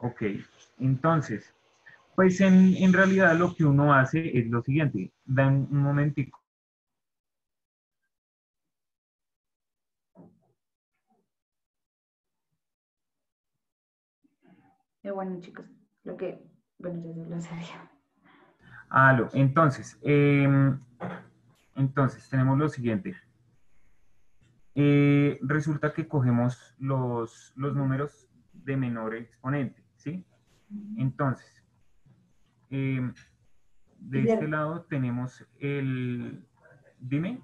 Ok, entonces, pues en realidad lo que uno hace es lo siguiente. Dan un momentico. Bueno, chicos, bueno, ya se lo sabía. Entonces, entonces tenemos lo siguiente. Resulta que cogemos los números de menor exponente, ¿sí? Entonces, de Y este lado tenemos dime.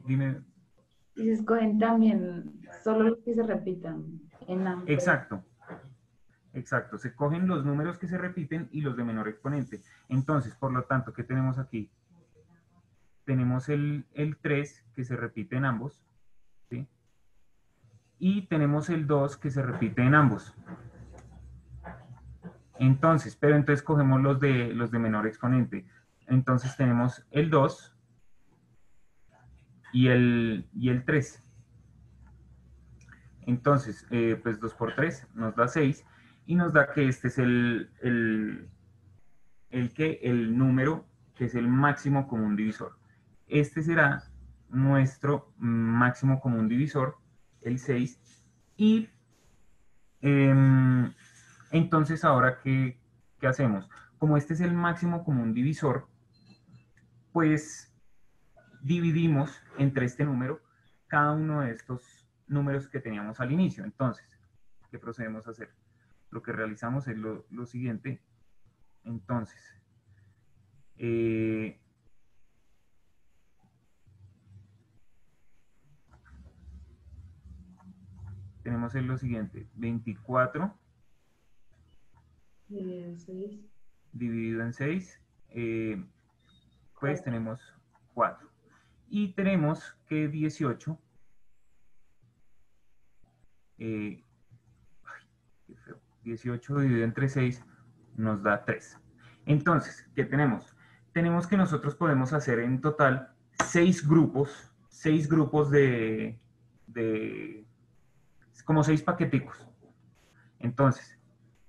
y se escogen también solo los que se repitan en ambos. Exacto, exacto. Se cogen los números que se repiten y los de menor exponente. Entonces, por lo tanto, ¿qué tenemos aquí? Tenemos el 3 que se repite en ambos, ¿sí? Y tenemos el 2 que se repite en ambos. Entonces, pero entonces cogemos los de menor exponente. Entonces tenemos el 2 y el 3. Entonces, pues 2 por 3 nos da 6 y nos da que este es el número que es el máximo común divisor. Este será nuestro máximo común divisor, el 6. Y entonces ahora, ¿qué hacemos? Como este es el máximo común divisor, pues dividimos entre este número cada uno de estos números que teníamos al inicio. Entonces, ¿qué procedemos a hacer? Lo que realizamos es lo siguiente. Entonces, eh, tenemos lo siguiente. 24 dividido en 6, pues tenemos 4. Y tenemos que 18, eh, 18 dividido entre 6 nos da 3. Entonces, ¿qué tenemos? Tenemos que nosotros podemos hacer en total 6 grupos de como 6 paqueticos. Entonces,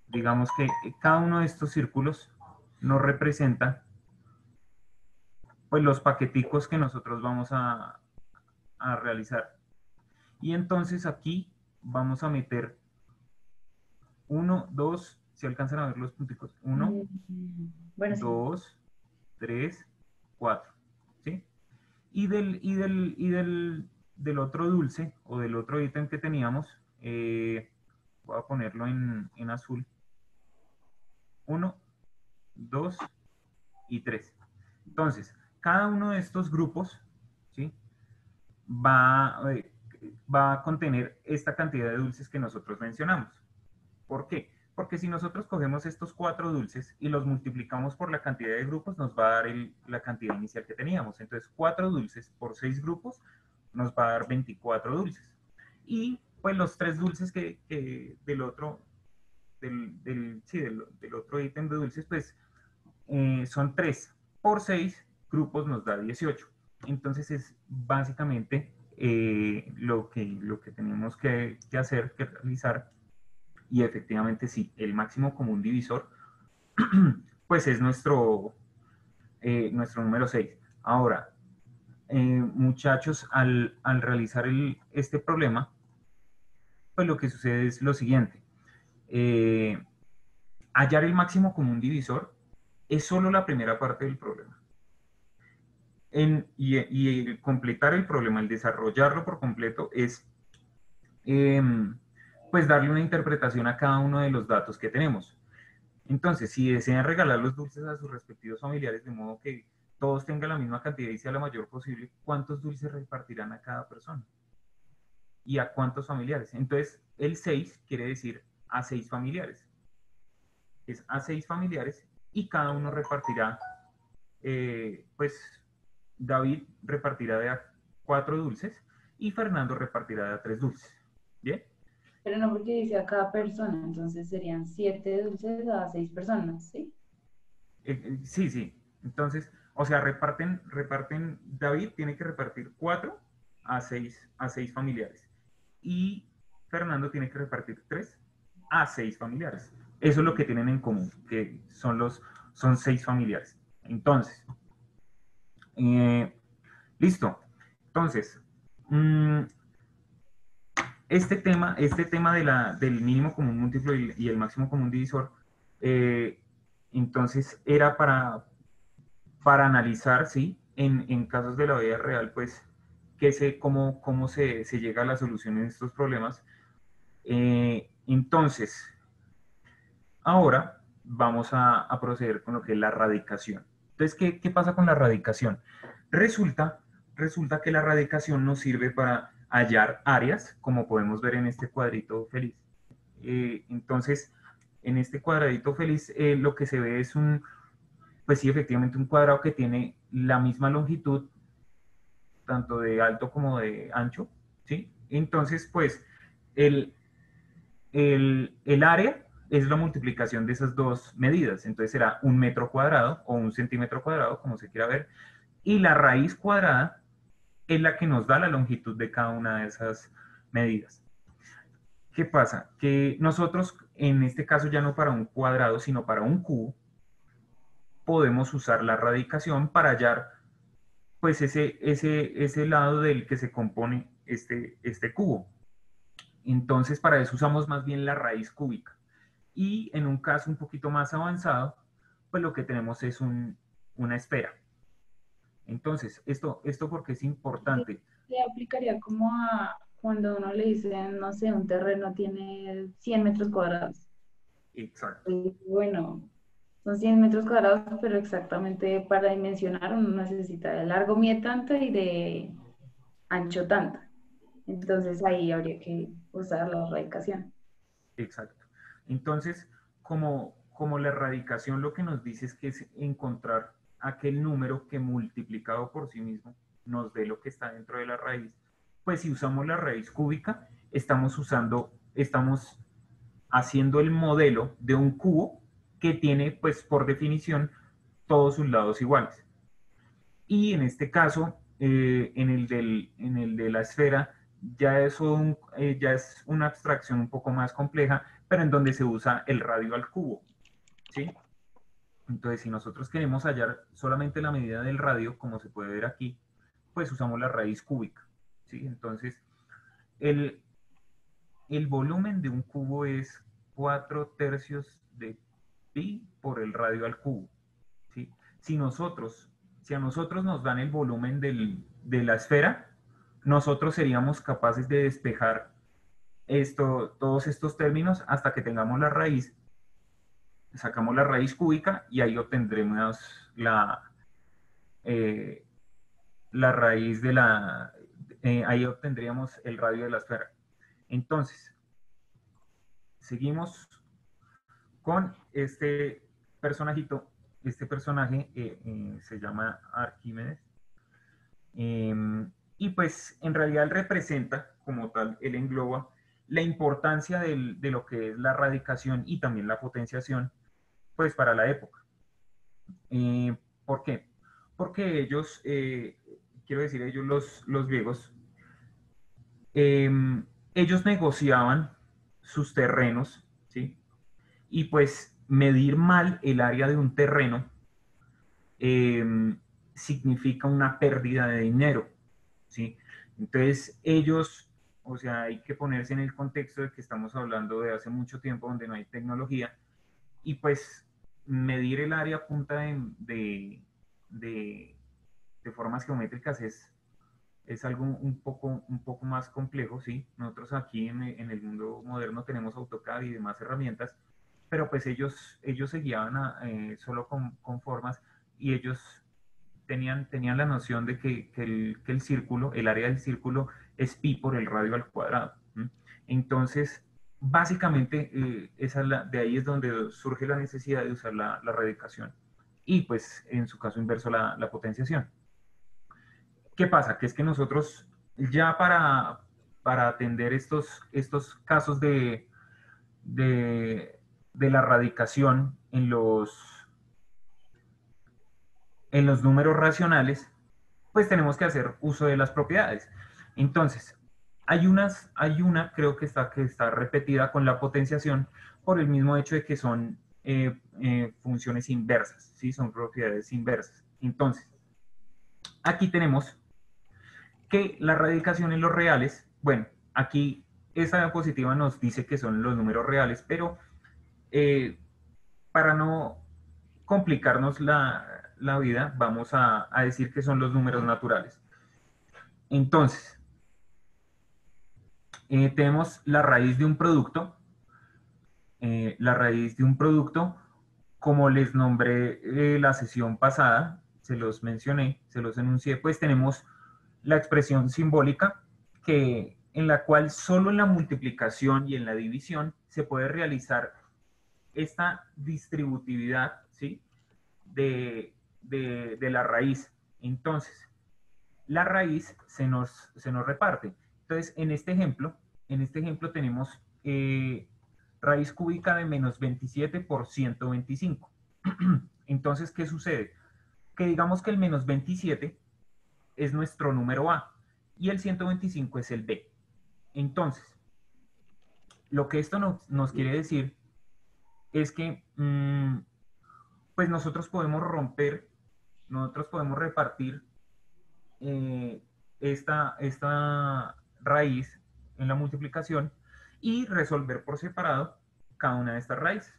digamos que cada uno de estos círculos nos representa pues los paqueticos que nosotros vamos a realizar. Y entonces aquí vamos a meter 1, 2, si alcanzan a ver los punticos, 1, Bueno, sí. 2, 3, 4, ¿sí? Y del otro dulce, o del otro ítem que teníamos, voy a ponerlo en azul, 1, 2 y 3. Entonces, cada uno de estos grupos, ¿sí? va a contener esta cantidad de dulces que nosotros mencionamos. ¿Por qué? Porque si nosotros cogemos estos 4 dulces y los multiplicamos por la cantidad de grupos, nos va a dar la cantidad inicial que teníamos. Entonces, 4 dulces por 6 grupos nos va a dar 24 dulces. Y pues los 3 dulces del otro, del otro ítem de dulces, pues son 3 por 6 grupos nos da 18. Entonces es básicamente lo que tenemos que hacer, que realizar. Y efectivamente sí, el máximo común divisor pues es nuestro número 6. Ahora, muchachos, al realizar este problema, pues lo que sucede es lo siguiente. Hallar el máximo común divisor es solo la primera parte del problema. Y el completar el problema, el desarrollarlo por completo, es pues darle una interpretación a cada uno de los datos que tenemos. Entonces, si desean regalar los dulces a sus respectivos familiares de modo que todos tengan la misma cantidad y sea la mayor posible, ¿cuántos dulces repartirán a cada persona? ¿Y a cuántos familiares? Entonces, el 6 quiere decir a 6 familiares. Es a 6 familiares y cada uno repartirá, pues David repartirá de a 4 dulces y Fernando repartirá de a 3 dulces. ¿Bien? Pero no porque dice a cada persona, entonces serían 7 dulces a 6 personas, ¿sí? Sí, sí. Entonces, o sea, reparten, David tiene que repartir 4 a 6 familiares. Y Fernando tiene que repartir 3 a 6 familiares. Eso es lo que tienen en común, que son 6 familiares. Entonces, listo. Entonces, este tema del mínimo común múltiplo y el máximo común divisor, entonces era para analizar, ¿sí? En casos de la vida real, pues, cómo se llega a la solución de estos problemas. Entonces, ahora vamos a proceder con lo que es la radicación. Entonces, ¿qué pasa con la radicación? Resulta, resulta que la radicación nos sirve para hallar áreas, como podemos ver en este cuadrito feliz. Entonces, en este cuadradito feliz, lo que se ve es pues sí, efectivamente un cuadrado que tiene la misma longitud, tanto de alto como de ancho, ¿sí? Entonces, pues, el, el área es la multiplicación de esas dos medidas. Entonces será 1 metro cuadrado o 1 centímetro cuadrado, como se quiera ver. Y la raíz cuadrada es la que nos da la longitud de cada una de esas medidas. ¿Qué pasa? Que nosotros, en este caso ya no para un cuadrado, sino para un cubo, podemos usar la radicación para hallar pues ese lado del que se compone este cubo. Entonces, para eso usamos más bien la raíz cúbica. Y en un caso un poquito más avanzado, pues lo que tenemos es una esfera. Entonces, esto porque es importante. Se aplicaría como a cuando uno le dice, no sé, un terreno tiene 100 metros cuadrados. Exacto. Bueno, son 100 metros cuadrados, pero exactamente para dimensionar uno necesita de largo mide tanto y de ancho tanto. Entonces ahí habría que usar la radicación. Exacto. Entonces, como la erradicación lo que nos dice es que es encontrar aquel número que multiplicado por sí mismo nos dé lo que está dentro de la raíz, pues si usamos la raíz cúbica, estamos haciendo el modelo de un cubo que tiene, pues por definición, todos sus lados iguales. Y en este caso, en el de la esfera, ya es una abstracción un poco más compleja, pero en donde se usa el radio al cubo, ¿sí? Entonces, si nosotros queremos hallar solamente la medida del radio, como se puede ver aquí, pues usamos la raíz cúbica, ¿sí? Entonces, el, el volumen de un cubo es 4/3 de pi por el radio al cubo, ¿sí? Si a nosotros nos dan el volumen de la esfera, nosotros seríamos capaces de despejar todos estos términos hasta que tengamos la raíz, sacamos la raíz cúbica y ahí obtendremos eh, la raíz ahí obtendríamos el radio de la esfera. Entonces, seguimos con este personajito. Este personaje se llama Arquímedes. Y pues en realidad él representa como tal, él engloba la importancia de lo que es la radicación y también la potenciación, pues para la época. ¿Por qué? Porque ellos, quiero decir, ellos los griegos, ellos negociaban sus terrenos, ¿sí? Y pues medir mal el área de un terreno significa una pérdida de dinero, ¿sí? Entonces ellos, o sea, hay que ponerse en el contexto de que estamos hablando de hace mucho tiempo donde no hay tecnología y pues medir el área a punta de, de formas geométricas es algo un poco más complejo, ¿sí? Nosotros aquí en el mundo moderno tenemos AutoCAD y demás herramientas, pero pues ellos se guiaban solo con formas y ellos tenían la noción de que el círculo, el área del círculo es pi por el radio al cuadrado. ¿Sí? Entonces, básicamente, de ahí es donde surge la necesidad de usar la radicación y pues en su caso inverso la potenciación. ¿Qué pasa? Que es que nosotros ya para atender estos casos de la radicación en los números racionales, pues tenemos que hacer uso de las propiedades. Entonces, Hay una, creo que está repetida con la potenciación por el mismo hecho de que son funciones inversas, ¿sí? Son propiedades inversas. Entonces, aquí tenemos que la radicación en los reales, bueno, aquí esta diapositiva nos dice que son los números reales, pero para no complicarnos la vida, vamos a decir que son los números naturales. Entonces, tenemos la raíz de un producto. La raíz de un producto, como les nombré la sesión pasada, se los mencioné, se los enuncié, pues tenemos la expresión simbólica en la cual solo en la multiplicación y en la división se puede realizar esta distributividad, ¿sí? de la raíz. Entonces, la raíz se nos reparte. Entonces, en este ejemplo tenemos raíz cúbica de menos 27 por 125. Entonces, ¿qué sucede? Que digamos que el menos 27 es nuestro número A y el 125 es el B. Entonces, lo que esto nos quiere decir es que pues nosotros podemos repartir esta raíz en la multiplicación y resolver por separado cada una de estas raíces.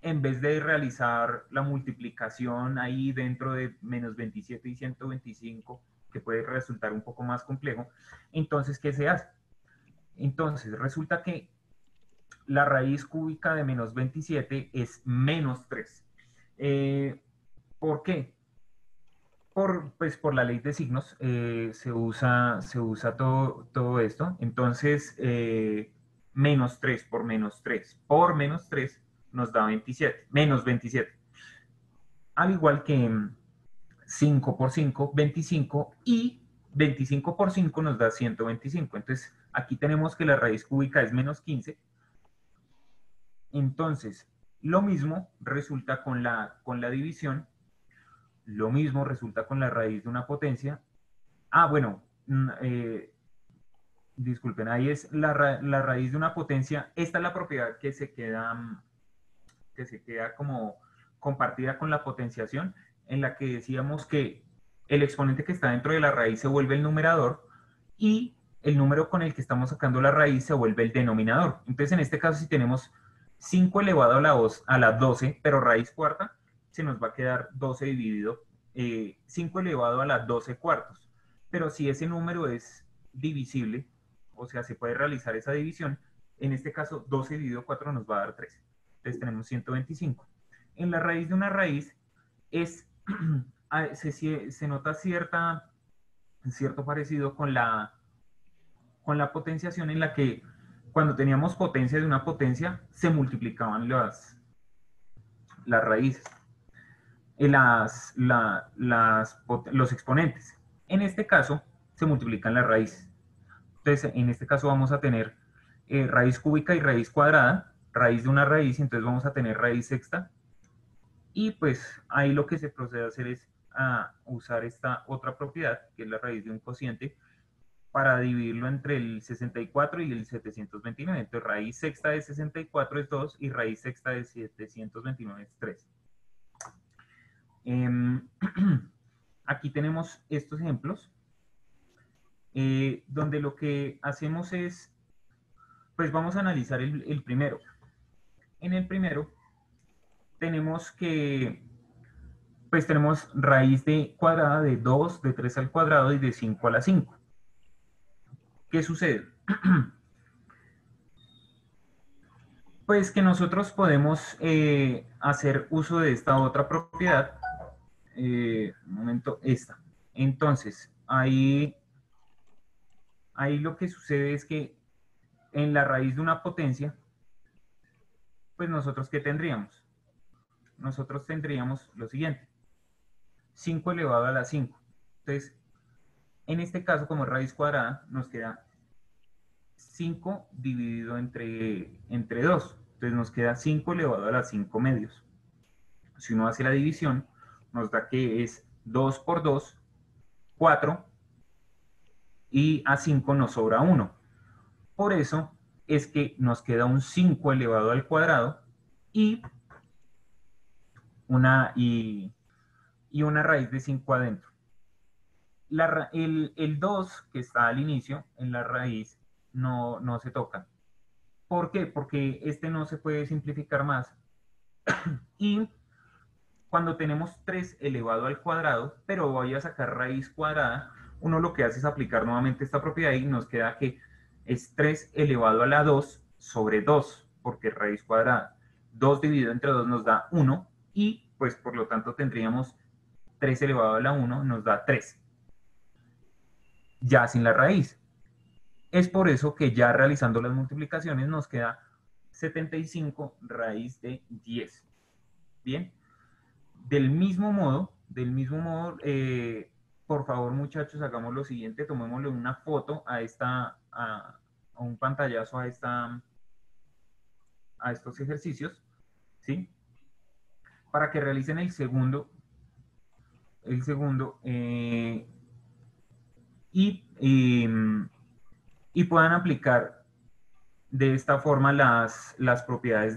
En vez de realizar la multiplicación ahí dentro de menos 27 y 125, que puede resultar un poco más complejo, entonces, ¿qué se hace? Entonces, resulta que la raíz cúbica de menos 27 es menos 3. ¿Por qué? Pues por la ley de signos se usa todo esto. Entonces, menos 3 por menos 3 por menos 3 nos da 27, menos 27. Al igual que 5 por 5, 25, y 25 por 5 nos da 125. Entonces, aquí tenemos que la raíz cúbica es menos 15. Entonces, lo mismo resulta con la división. Lo mismo resulta con la raíz de una potencia. Bueno, disculpen, ahí es la raíz de una potencia. Esta es la propiedad que se queda como compartida con la potenciación, en la que decíamos que el exponente que está dentro de la raíz se vuelve el numerador y el número con el que estamos sacando la raíz se vuelve el denominador. Entonces, en este caso, si tenemos 5 elevado a la 12, pero raíz cuarta, se nos va a quedar 12 dividido 5 elevado a la 12 cuartos. Pero si ese número es divisible, o sea, se puede realizar esa división, en este caso 12 dividido 4 nos va a dar 13. Entonces tenemos 125. En la raíz de una raíz se nota cierto parecido con la potenciación, en la que cuando teníamos potencia de una potencia se multiplicaban las raíces, los exponentes. En este caso se multiplican las raíces. Entonces, en este caso vamos a tener raíz cúbica y raíz cuadrada, raíz de una raíz, entonces vamos a tener raíz sexta. Y pues ahí lo que se procede a hacer es a usar esta otra propiedad, que es la raíz de un cociente, para dividirlo entre el 64 y el 729. Entonces, raíz sexta de 64 es 2 y raíz sexta de 729 es 3. Aquí tenemos estos ejemplos, donde lo que hacemos es, pues vamos a analizar el primero. En el primero tenemos pues tenemos raíz cuadrada de 2, de 3 al cuadrado y de 5 a la 5. ¿Qué sucede? Pues que nosotros podemos hacer uso de esta otra propiedad. Un momento, esta. Entonces, ahí lo que sucede es que en la raíz de una potencia, pues nosotros, ¿qué tendríamos? Nosotros tendríamos lo siguiente: 5 elevado a la 5. Entonces, en este caso, como raíz cuadrada, nos queda 5 dividido entre 2. Entonces nos queda 5 elevado a la 5 medios. Si uno hace la división, nos da que es 2 por 2, 4, y a 5 nos sobra 1. por eso es que nos queda un 5 elevado al cuadrado y una raíz de 5 adentro. El 2 que está al inicio en la raíz no se toca. ¿Por qué? Porque este no se puede simplificar más. Y cuando tenemos 3 elevado al cuadrado, pero voy a sacar raíz cuadrada, uno lo que hace es aplicar nuevamente esta propiedad y nos queda que es 3 elevado a la 2 sobre 2, porque es raíz cuadrada. 2 dividido entre 2 nos da 1 y pues por lo tanto tendríamos 3 elevado a la 1 nos da 3. Ya sin la raíz. Es por eso que ya realizando las multiplicaciones nos queda 75 raíz de 10. Bien. Del mismo modo, por favor muchachos, hagamos lo siguiente, tomémosle una foto a un pantallazo a estos ejercicios, ¿sí? Para que realicen el segundo, y puedan aplicar de esta forma las propiedades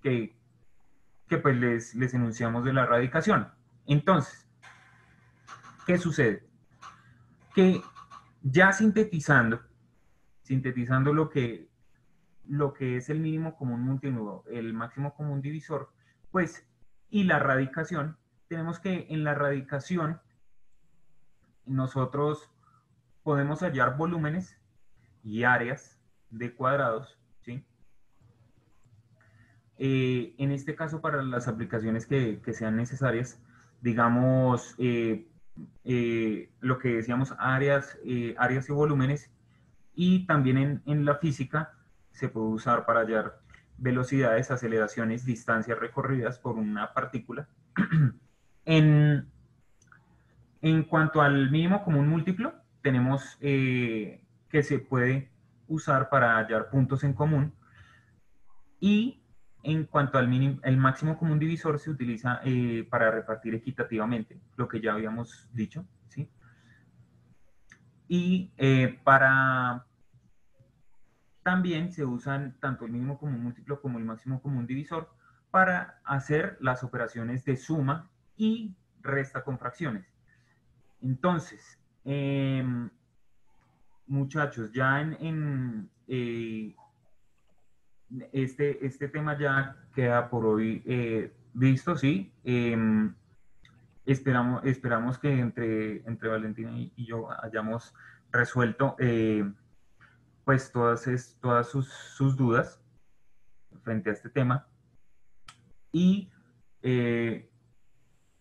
que pues les enunciamos de la radicación. Entonces, ¿qué sucede? Que ya sintetizando lo que es el mínimo común multinudo, el máximo común divisor, pues, y la radicación, tenemos que en la radicación nosotros podemos hallar volúmenes y áreas de cuadrados, ¿sí? En este caso, para las aplicaciones que sean necesarias, digamos, lo que decíamos, áreas y volúmenes, y también en la física se puede usar para hallar velocidades, aceleraciones, distancias recorridas por una partícula. En cuanto al mínimo común múltiplo, tenemos que se puede usar para hallar puntos en común, y en cuanto al el máximo común divisor se utiliza para repartir equitativamente, lo que ya habíamos dicho, ¿sí? Y también se usan tanto el mínimo común múltiplo como el máximo común divisor para hacer las operaciones de suma y resta con fracciones. Entonces, muchachos, ya este tema ya queda por hoy visto, ¿sí? Esperamos que entre Valentina y yo hayamos resuelto pues todas sus dudas frente a este tema, y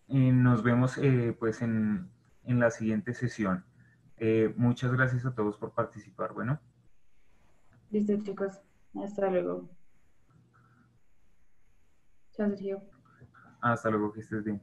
nos vemos pues en la siguiente sesión. Muchas gracias a todos por participar. Bueno, Listo, chicos. Hasta luego. Chao, Sergio. hasta luego, que estés bien.